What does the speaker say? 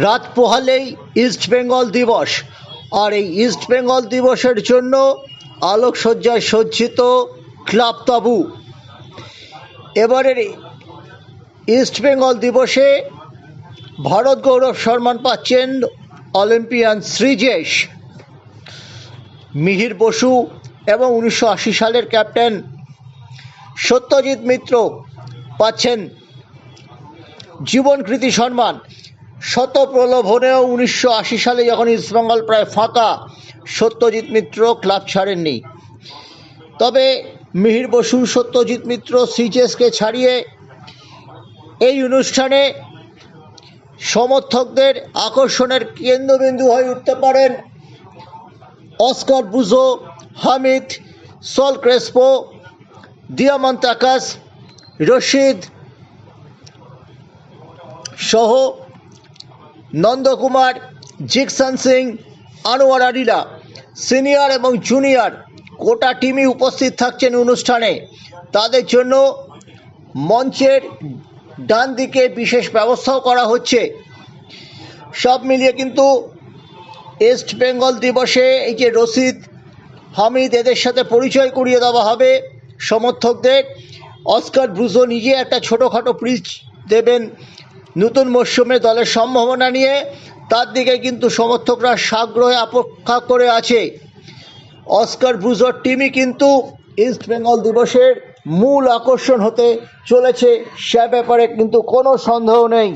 রাত পোহালেই ইস্ট বেঙ্গল দিবস, আর এই ইস্ট বেঙ্গল দিবসের জন্য আলোকসজ্জায় সজ্জিত ক্লাব তাঁবু। এবারের ইস্ট বেঙ্গল দিবসে ভারত গৌরব সম্মান পাচ্ছেন অলিম্পিয়ান শ্রীজেশ, মিহির বসু এবং 1980 সালের ক্যাপ্টেন সত্যজিৎ মিত্র পাচ্ছেন জীবনকৃতি সম্মান। শত প্রলোভনেও 1980 সালে যখন ইস্টবেঙ্গল প্রায় ফাঁকা, সত্যজিৎ মিত্র ক্লাব ছাড়েননি। তবে মিহির বসু, সত্যজিৎ মিত্র, শ্রীজেশকে ছাড়িয়ে এই অনুষ্ঠানে সমর্থকদের আকর্ষণের কেন্দ্রবিন্দু হয়ে উঠতে পারেন Oscar Bruzon, Hamid, Saul Crespo, Diamantakos, Rashid সহ নন্দকুমার, জিকসন সিং, আনোয়ার আরিলা। সিনিয়র এবং জুনিয়র গোটা টিমই উপস্থিত থাকছেন অনুষ্ঠানে। তাদের জন্য মঞ্চের ডান দিকে বিশেষ ব্যবস্থাও করা হচ্ছে। সব মিলিয়ে কিন্তু ইস্ট বেঙ্গল দিবসে এই যে রশিদ, হামিদ, এদের সাথে পরিচয় করিয়ে দেওয়া হবে সমর্থকদের। অস্কার ব্রুজো নিজে একটা ছোটোখাটো পিচ দেবেন নতুন মরশুমে দলের সম্ভাবনা নিয়ে। তার দিকে কিন্তু সমর্থকরা সাগ্রহে অপেক্ষা করে আছে। অস্কার ব্রুজোর টিমই কিন্তু ইস্ট বেঙ্গল দিবসের মূল আকর্ষণ হতে চলেছে, সে ব্যাপারে কিন্তু কোনো সন্দেহ নেই।